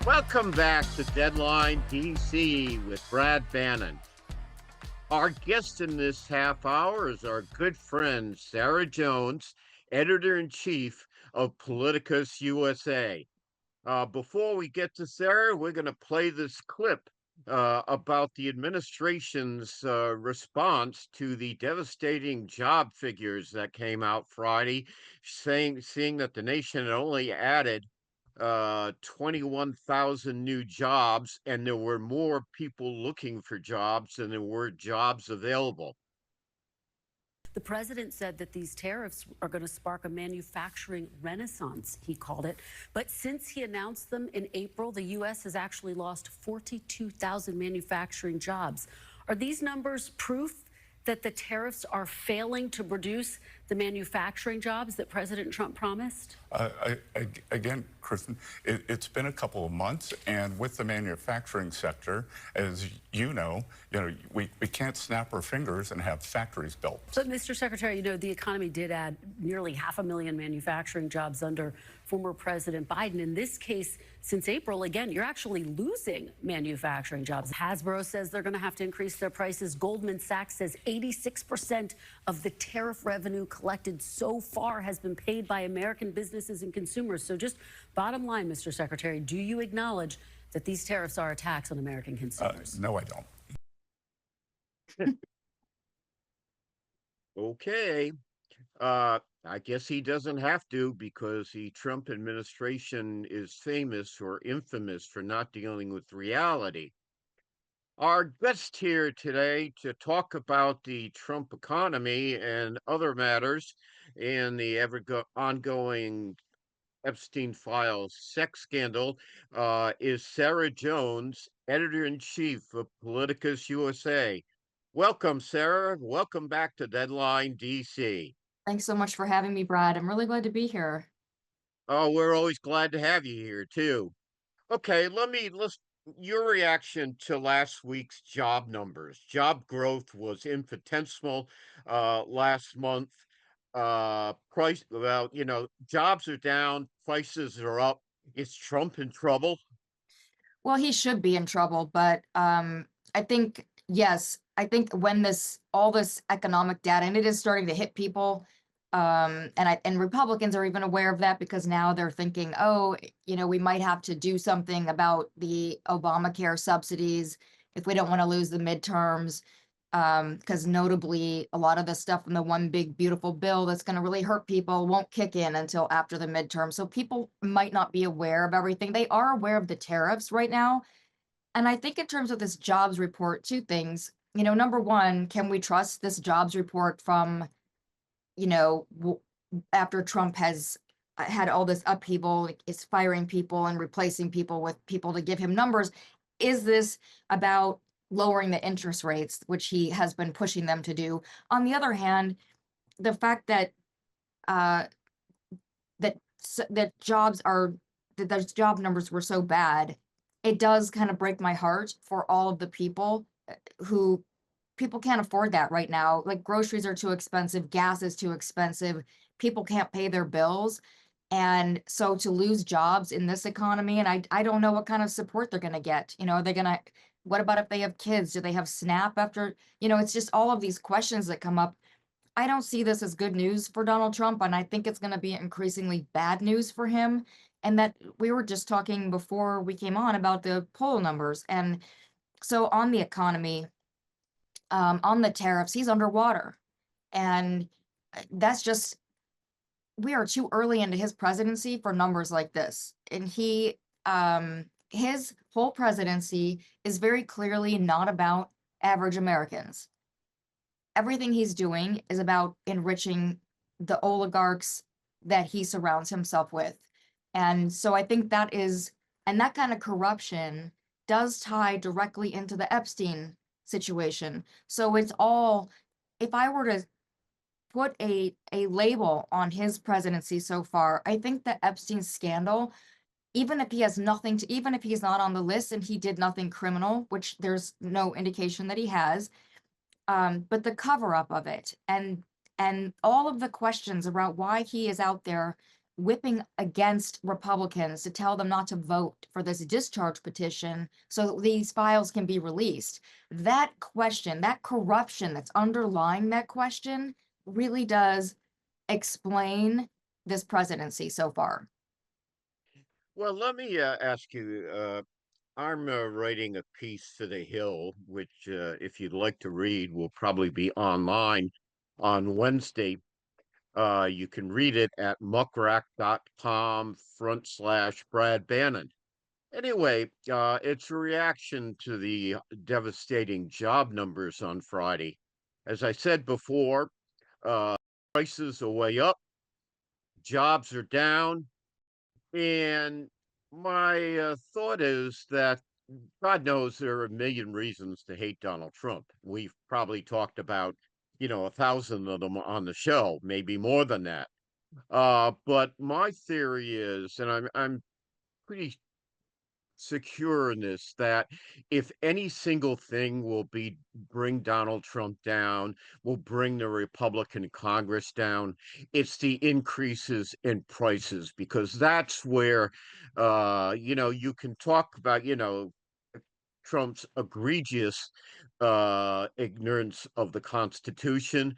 Welcome back to Deadline DC with Brad Bannon. Our guest in this half hour is our good friend, Sarah Jones, editor-in-chief of Politicus USA. Before we get to Sarah, we're going to play this clip about the administration's response to the devastating job figures that came out Friday, seeing that the nation had only added 21,000 new jobs, and there were more people looking for jobs than there were jobs available. The president said that these tariffs are going to spark a manufacturing renaissance, he called it. But since he announced them in April, the U.S. has actually lost 42,000 manufacturing jobs. Are these numbers proof that the tariffs are failing to produce the manufacturing jobs that President Trump promised? Again, Kristen, it's been a couple of months, and with the manufacturing sector, as you know, we can't snap our fingers and have factories built. But, Mr. Secretary, the economy did add nearly 500,000 manufacturing jobs under former President Biden. In this case, since April, again, you're actually losing manufacturing jobs. Hasbro says they're going to have to increase their prices. Goldman Sachs says 86% of the tariff revenue collected so far has been paid by American businesses and consumers. So just bottom line, Mr. Secretary, do you acknowledge that these tariffs are a tax on American consumers? No, I don't. Okay. I guess he doesn't have to, because the Trump administration is famous or infamous for not dealing with reality. Our guest here today to talk about the Trump economy and other matters in the ongoing Epstein files sex scandal is Sarah Jones, editor-in-chief of Politicus USA. Welcome, Sarah. Welcome back to Deadline DC. Thanks so much for having me, Brad. I'm really glad to be here. Oh, we're always glad to have you here too. Okay, let's your reaction to last week's job numbers. Job growth was infinitesimal last month. Jobs are down, prices are up. Is Trump in trouble? Well, he should be in trouble, but I think, yes, I think when all this economic data, and it is starting to hit people, and Republicans are even aware of that, because now they're thinking, oh, we might have to do something about the Obamacare subsidies if we don't want to lose the midterms. Because notably, a lot of the stuff in the one big beautiful bill that's going to really hurt people won't kick in until after the midterm. So people might not be aware of everything. They are aware of the tariffs right now. And I think in terms of this jobs report, two things. Number one, can we trust this jobs report from, after Trump has had all this upheaval, is firing people and replacing people with people to give him numbers? Is this about lowering the interest rates, which he has been pushing them to do? On the other hand, the fact that those job numbers were so bad, it does kind of break my heart for all of the people who can't afford that right now. Like, groceries are too expensive, gas is too expensive, people can't pay their bills. And so to lose jobs in this economy, and I don't know what kind of support they're going to get. What about if they have kids? Do they have SNAP after? It's just all of these questions that come up. I don't see this as good news for Donald Trump, and I think it's going to be increasingly bad news for him. And that we were just talking before we came on about the poll numbers. And so on the economy, on the tariffs, he's underwater. And that's just, we are too early into his presidency for numbers like this. And his whole presidency is very clearly not about average Americans. Everything he's doing is about enriching the oligarchs that he surrounds himself with. And so I think that kind of corruption does tie directly into the Epstein situation. So it's all, if I were to put a label on his presidency so far, I think the Epstein scandal, even if he's not on the list and he did nothing criminal, which there's no indication that he has, but the cover up of it and all of the questions about why he is out there whipping against Republicans to tell them not to vote for this discharge petition so these files can be released. That question, that corruption that's underlying that question really does explain this presidency so far. Well, let me ask you. I'm writing a piece for The Hill, which, if you'd like to read, will probably be online on Wednesday. You can read it at muckrack.com/Brad Bannon. Anyway, it's a reaction to the devastating job numbers on Friday. As I said before, uh, prices are way up, jobs are down, and my thought is that God knows there are a million reasons to hate Donald Trump. We've probably talked about, 1,000 of them on the show, maybe more than that. But my theory is, and I'm pretty secure in this, that if any single thing will be bring Donald Trump down, will bring the Republican Congress down, it's the increases in prices, because that's where you can talk about, Trump's egregious ignorance of the Constitution.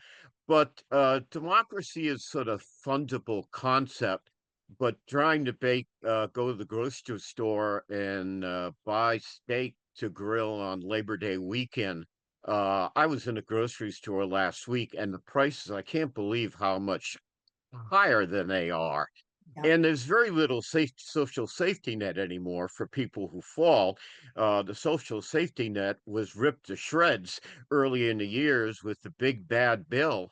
But democracy is sort of fungible concept. But trying to go to the grocery store and buy steak to grill on Labor Day weekend. I was in a grocery store last week, and the prices, I can't believe how much higher than they are. Yep. And there's very little social safety net anymore for people who fall. The social safety net was ripped to shreds early in the years with the big bad bill.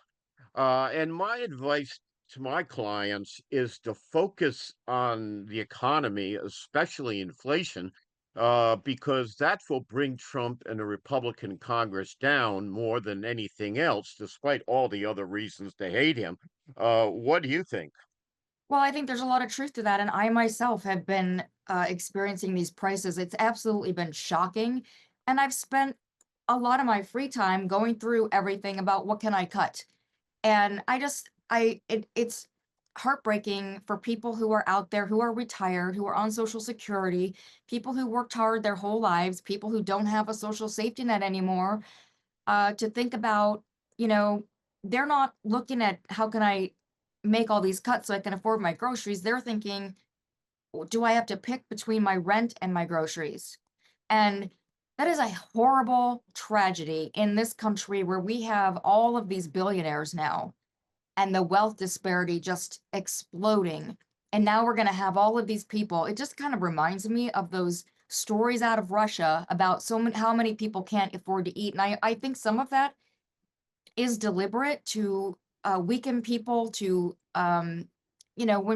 And my advice to my clients is to focus on the economy, especially inflation, because that will bring Trump and the Republican Congress down more than anything else, despite all the other reasons to hate him. What do you think? Well, I think there's a lot of truth to that, and I myself have been experiencing these prices. It's absolutely been shocking, and I've spent a lot of my free time going through everything about what can I cut. And it's heartbreaking for people who are out there who are retired, who are on Social Security, people who worked hard their whole lives, people who don't have a social safety net anymore, to think about, you know, they're not looking at how can I make all these cuts so I can afford my groceries. They're thinking, do I have to pick between my rent and my groceries? And that is a horrible tragedy in this country where we have all of these billionaires now and the wealth disparity just exploding. And now we're going to have all of these people. It just kind of reminds me of those stories out of Russia about how many people can't afford to eat. And I think some of that is deliberate to weaken people to, when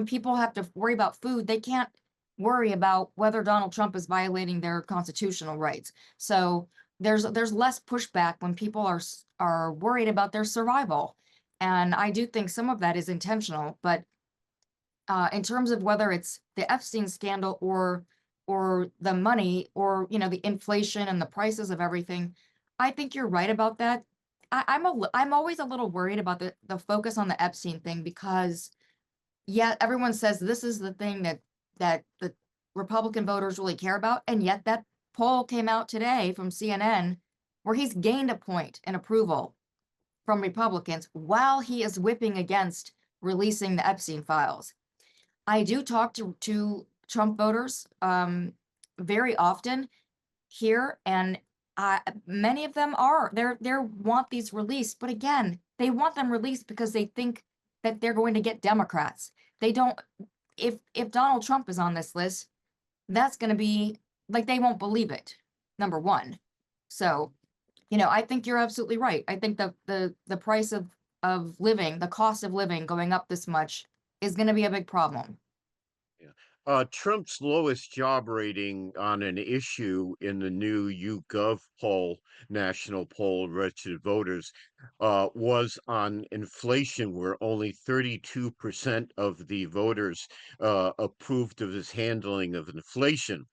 people have to worry about food, they can't worry about whether Donald Trump is violating their constitutional rights. So there's less pushback when people are worried about their survival. And I do think some of that is intentional, but in terms of whether it's the Epstein scandal or the money or the inflation and the prices of everything, I think you're right about that. I'm always a little worried about the focus on the Epstein thing because yeah, everyone says this is the thing that the Republican voters really care about, and yet that poll came out today from CNN where he's gained a point in approval from Republicans while he is whipping against releasing the Epstein files. I do talk to Trump voters very often here, and many of them they want these released, but again, they want them released because they think that they're going to get Democrats. They don't. If Donald Trump is on this list, that's going to be like they won't believe it. Number one, so I think you're absolutely right. I think the price of living, the cost of living going up this much is going to be a big problem. Yeah. Trump's lowest job rating on an issue in the new YouGov poll, national poll of registered voters, was on inflation, where only 32% of the voters approved of his handling of inflation.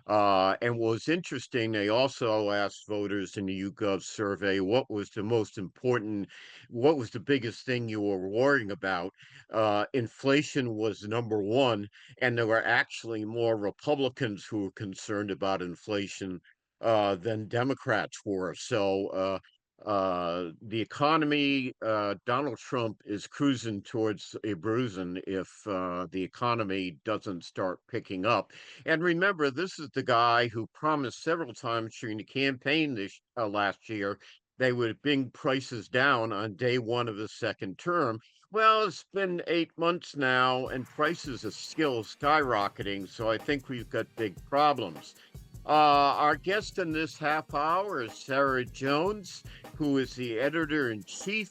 And what was interesting, they also asked voters in the YouGov survey what was the most important, what was the biggest thing you were worrying about. Inflation was number one, and there were actually more Republicans who were concerned about inflation than Democrats were. So the economy, Donald Trump is cruising towards a bruising if the economy doesn't start picking up. And remember, this is the guy who promised several times during the campaign this last year they would bring prices down on day one of the second term. Well, it's been 8 months now, and prices are still skyrocketing. So I think we've got big problems. Our guest in this half hour is Sarah Jones, who is the editor in chief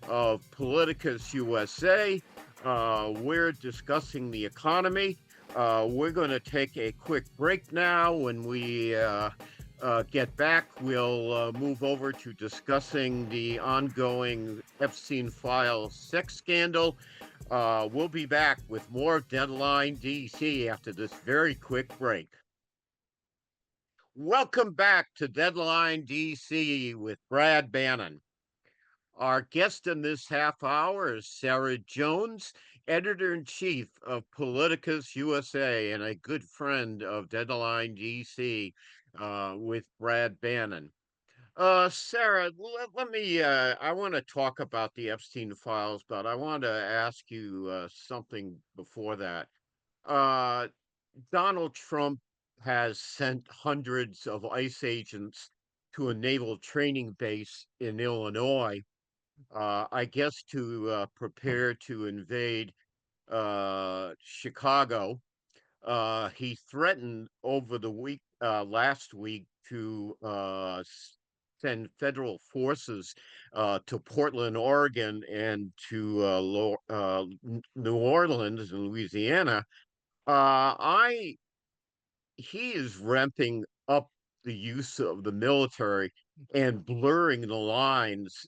of Politicus USA. We're discussing the economy. We're going to take a quick break now. When we get back, we'll move over to discussing the ongoing Epstein file sex scandal. We'll be back with more Deadline DC after this very quick break. Welcome back to Deadline DC with Brad Bannon. Our guest in this half hour is Sarah Jones, editor in chief of Politicus USA and a good friend of Deadline DC with Brad Bannon. Sarah, let me, I want to talk about the Epstein files, but I want to ask you something before that. Uh, Donald Trump has sent hundreds of ICE agents to a naval training base in Illinois, I guess to prepare to invade Chicago. He threatened over the week, last week, to send federal forces to Portland, Oregon, and to New Orleans in Louisiana. I He is ramping up the use of the military and blurring the lines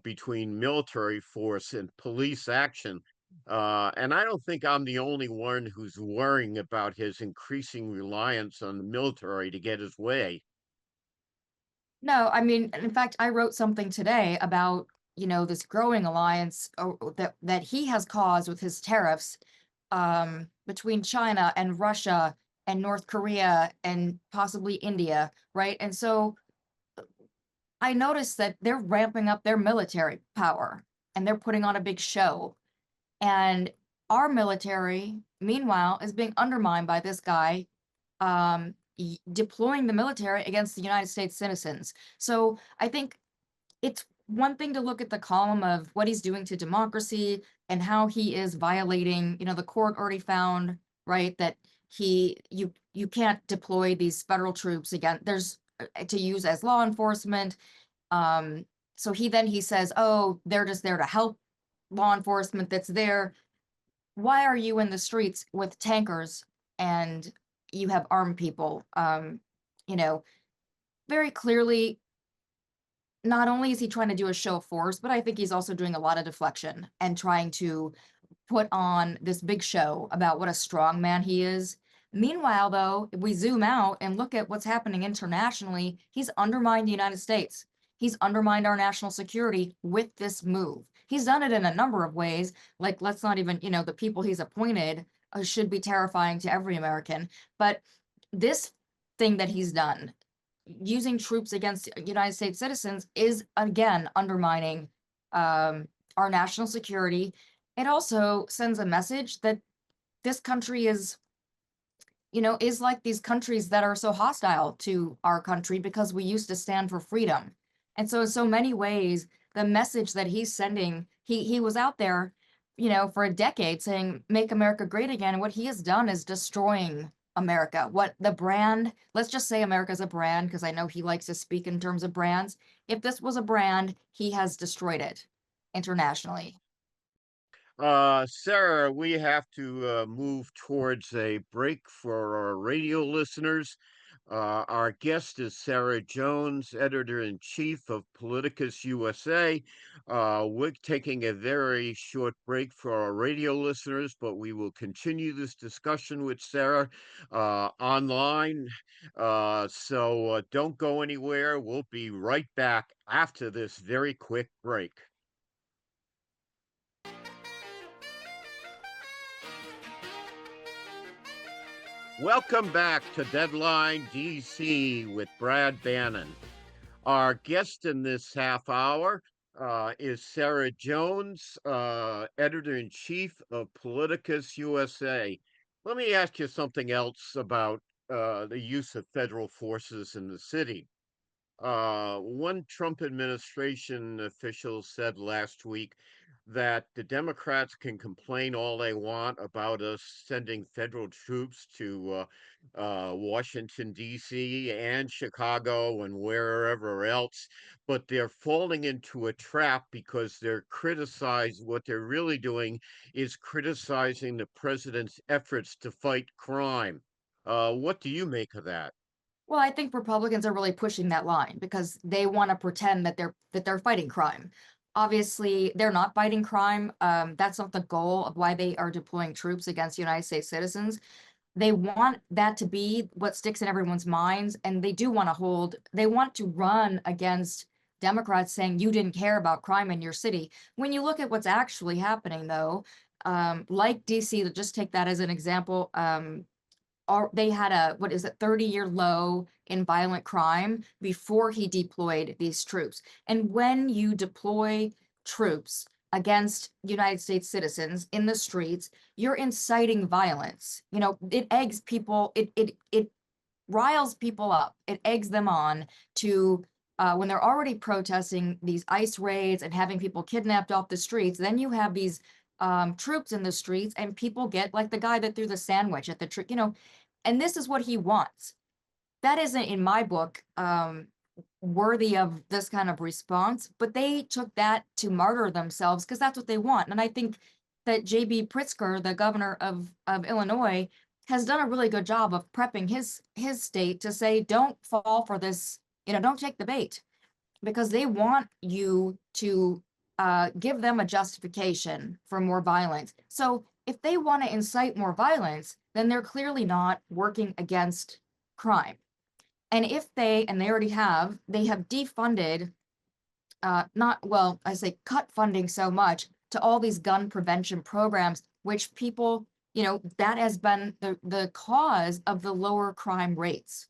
between military force and police action. And I don't think I'm the only one who's worrying about his increasing reliance on the military to get his way. No, I mean, in fact, I wrote something today about, this growing alliance that he has caused with his tariffs between China and Russia and North Korea and possibly India, right? And so I noticed that they're ramping up their military power and they're putting on a big show. And our military, meanwhile, is being undermined by this guy deploying the military against the United States citizens. So I think it's one thing to look at the column of what he's doing to democracy and how he is violating, the court already found, right, that you can't deploy these federal troops again. There's to use as law enforcement. So he says, oh, they're just there to help law enforcement that's there. Why are you in the streets with tankers and you have armed people? You know, very clearly, not only is he trying to do a show of force, but I think he's also doing a lot of deflection and trying to put on this big show about what a strong man he is. Meanwhile, though, if we zoom out and look at what's happening internationally, he's undermined the United States. He's undermined our national security with this move. He's done it in a number of ways. Like, let's not even, the people he's appointed should be terrifying to every American. But this thing that he's done, using troops against United States citizens, is again undermining our national security. It also sends a message that this country is like these countries that are so hostile to our country because we used to stand for freedom. And so in so many ways, the message that he's sending, he was out there, for a decade saying, make America great again. And what he has done is destroying America. What the brand, let's just say America's a brand, because I know he likes to speak in terms of brands. If this was a brand, he has destroyed it internationally. Sarah, we have to move towards a break for our radio listeners. Our guest is Sarah Jones, editor-in-chief of Politicus USA. We're taking a very short break for our radio listeners, but we will continue this discussion with Sarah online. So don't go anywhere. We'll be right back after this very quick break. Welcome back to Deadline DC with Brad Bannon. Our guest in this half hour is Sarah Jones, editor-in-chief of Politicus USA. Let me ask you something else about the use of federal forces in the city. One Trump administration official said last week that the Democrats can complain all they want about us sending federal troops to Washington, D.C. and Chicago and wherever else, but they're falling into a trap because what they're really doing is criticizing the president's efforts to fight crime. What do you make of that? Well, I think Republicans are really pushing that line because they want to pretend that they're fighting crime. Obviously, they're not fighting crime. That's not the goal of why they are deploying troops against United States citizens. They want that to be what sticks in everyone's minds, and they want to run against Democrats saying you didn't care about crime in your city. When you look at what's actually happening, though, like DC, to just take that as an example, they had a 30-year low in violent crime before he deployed these troops. And when you deploy troops against United States citizens in the streets, you're inciting violence. It eggs people, it riles people up, it eggs them on to when they're already protesting these ICE raids and having people kidnapped off the streets. Then you have these troops in the streets, and people get like the guy that threw the sandwich at the tree, and this is what he wants. That isn't, in my book, worthy of this kind of response, but they took that to martyr themselves because that's what they want. And I think that J.B. Pritzker, the governor of Illinois, has done a really good job of prepping his state to say, don't fall for this, don't take the bait, because they want you to give them a justification for more violence. So if they want to incite more violence, then they're clearly not working against crime. And they already have, they have defunded, cut funding so much to all these gun prevention programs, which people, that has been the cause of the lower crime rates.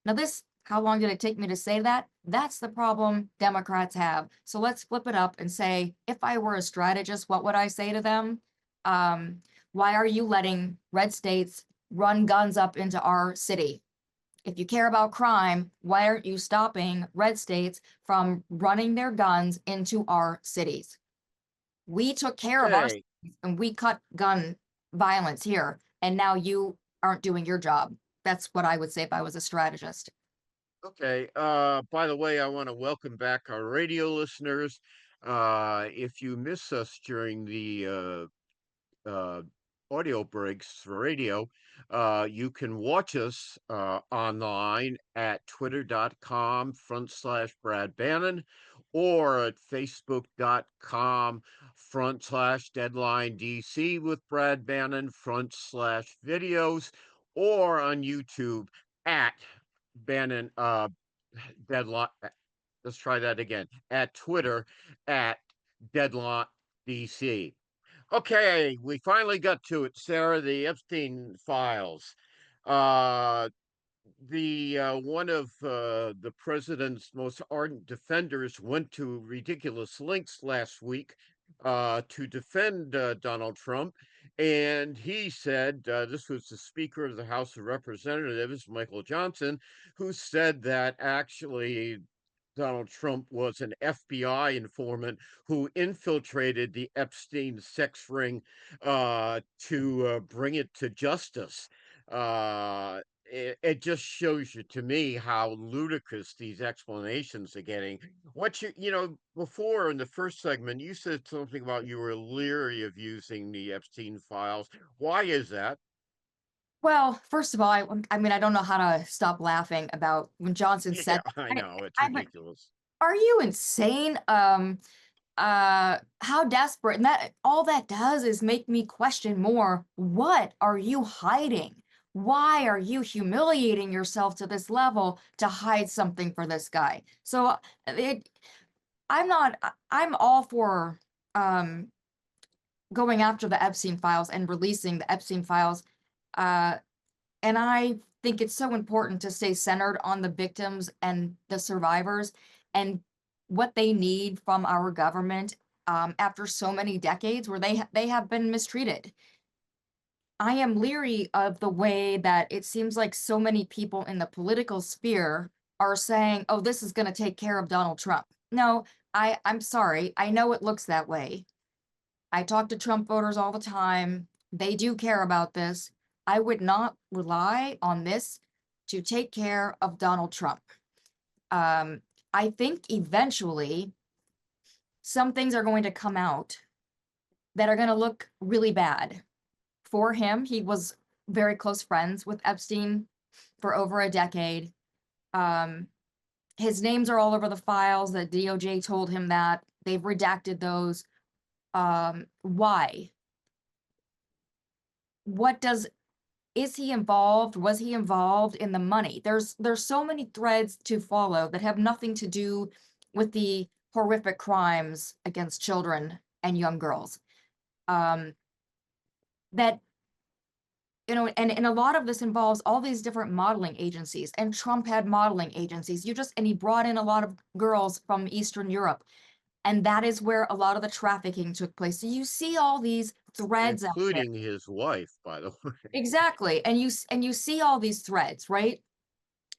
Now how long did it take me to say that? That's the problem Democrats have. So let's flip it up and say, if I were a strategist, what would I say to them? Why are you letting red states run guns up into our city? If you care about crime, why aren't you stopping red states from running their guns into our cities? We took care of our Okay. cities and we cut gun violence here, and now you aren't doing your job. That's what I would say if I was a strategist. Okay. By the way, I want to welcome back our radio listeners. If you miss us during the uh, audio breaks for radio, you can watch us online at twitter.com/Brad Bannon or at facebook.com/Deadline DC with Brad Bannon /videos or on YouTube at Bannon Deadline. Let's try that again. At Twitter at Deadline DC. Okay, we finally got to it, Sarah. The Epstein files. Uh, the One of the president's most ardent defenders went to ridiculous lengths last week to defend Donald Trump, and he said this was the Speaker of the House of Representatives, Michael Johnson, who said that actually Donald Trump was an FBI informant who infiltrated the Epstein sex ring to bring it to justice. It just shows you to me how ludicrous these explanations are getting. Before in the first segment, you said something about you were leery of using the Epstein files. Why is that? Well, first of all, I mean, I don't know how to stop laughing about when Johnson Yeah, said, I know it's I'm like, ridiculous. are you insane? How desperate, and that all that does is make me question more, what are you hiding? Why are you humiliating yourself to this level to hide something for this guy? So it I'm all for um going after the Epstein files and releasing the Epstein files. Uh and I think it's so important to stay centered on the victims and the survivors and what they need from our government after so many decades where they have been mistreated. I am leery of the way that it seems like so many people in the political sphere are saying, "Oh, this is going to take care of Donald Trump." No, I'm sorry. I know it looks that way. I talk to Trump voters all the time. They do care about this. I would not rely on this to take care of Donald Trump. Um, I think eventually some things are going to come out that are going to look really bad for him. He was very close friends with Epstein for over a decade. Um, his names are all over the files. The DOJ told him that. They've redacted those. Why? What does Is he involved? Was he involved in the money? There's so many threads to follow that have nothing to do with the horrific crimes against children and young girls. Um, that and a lot of this involves all these different modeling agencies, and Trump had modeling agencies. And he brought in a lot of girls from Eastern Europe, and that is where a lot of the trafficking took place. So you see all these threads out there. Including his wife, by the way. Exactly. And you see all these threads, right?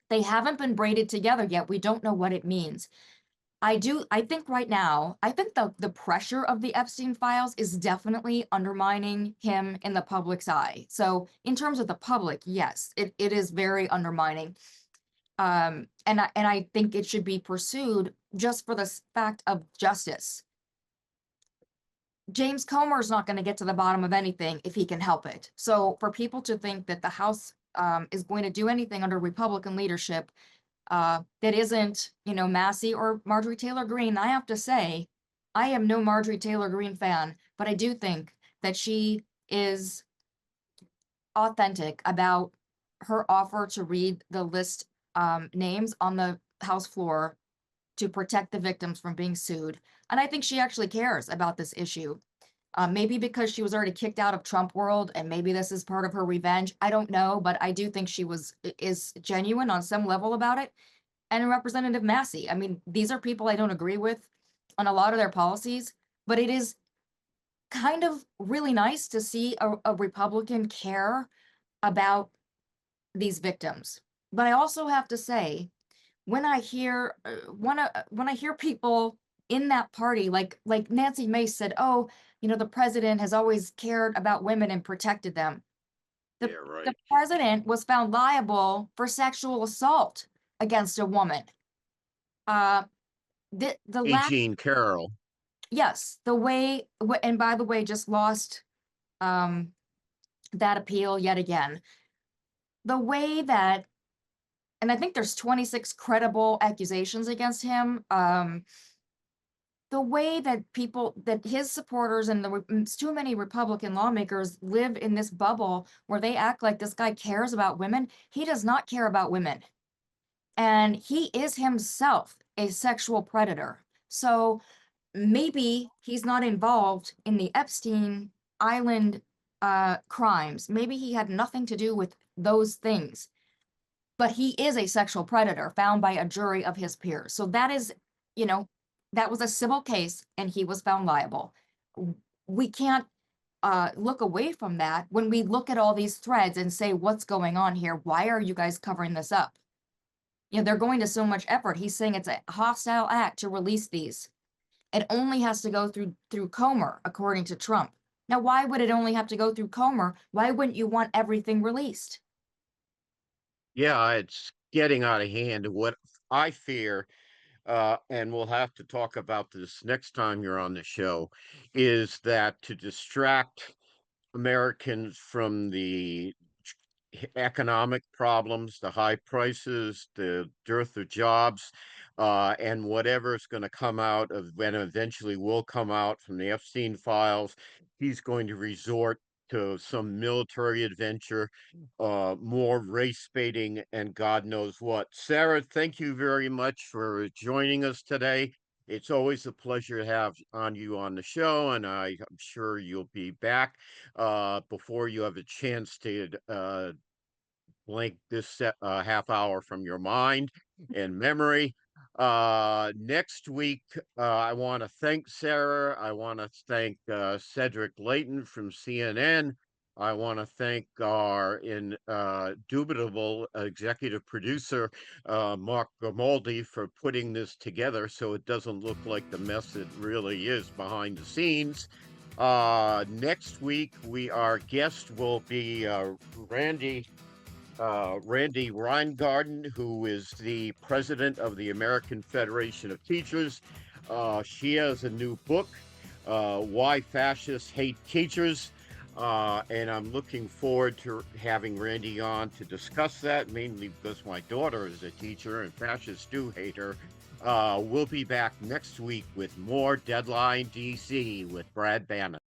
They haven't been braided together yet. We don't know what it means. I think right now, I think the pressure of the Epstein files is definitely undermining him in the public's eye. So in terms of the public, yes, it is very undermining. And I think it should be pursued just for the fact of justice. James Comer is not going to get to the bottom of anything if he can help it. So for people to think that the House is going to do anything under Republican leadership that isn't, Massey or Marjorie Taylor Greene, I have to say, I am no Marjorie Taylor Greene fan, but I do think that she is authentic about her offer to read the list names on the House floor to protect the victims from being sued. And I think she actually cares about this issue. Maybe because she was already kicked out of Trump world, and maybe this is part of her revenge. I don't know, but I do think is genuine on some level about it. And Representative Massey, I mean, these are people I don't agree with on a lot of their policies, but it is kind of really nice to see a Republican care about these victims. But I also have to say, when I hear when I hear people in that party, like Nancy Mace said, "Oh, the president has always cared about women and protected them." The Yeah, the right. president was found liable for sexual assault against a woman. Uh, the E. lack, Jean Carroll. yes, the way, and by the way, just lost um that appeal yet again. The way that, and I think there's 26 credible accusations against him. The way that his supporters and too many Republican lawmakers live in this bubble where they act like this guy cares about women. He does not care about women. And he is himself a sexual predator. So maybe he's not involved in the Epstein Island crimes. Maybe he had nothing to do with those things, but he is a sexual predator found by a jury of his peers. So that is, you know, that was a civil case and he was found liable. We can't look away from that when we look at all these threads and say, what's going on here? Why are you guys covering this up? They're going to so much effort. He's saying it's a hostile act to release these. It only has to go through Comer, according to Trump. Now, why would it only have to go through Comer? Why wouldn't you want everything released? Yeah, it's getting out of hand. What I fear, and we'll have to talk about this next time you're on the show, is that to distract Americans from the economic problems, the high prices, the dearth of jobs, and whatever is going to come out of when eventually will come out from the Epstein files, he's going to resort to some military adventure, more race baiting, and God knows what. Sarah, thank you very much for joining us today. It's always a pleasure to have you on the show, and I'm sure you'll be back before you have a chance to blank this half hour from your mind and memory. Next week, I want to thank Sarah. I want to thank Cedric Layton from CNN. I want to thank our indubitable executive producer, Mark Grimaldi, for putting this together so it doesn't look like the mess it really is behind the scenes. Next week, our guest will be Randy Reingarten, who is the president of the American Federation of Teachers. She has a new book, Why Fascists Hate Teachers. And I'm looking forward to having Randy on to discuss that, mainly because my daughter is a teacher and fascists do hate her. We'll be back next week with more Deadline DC with Brad Bannon.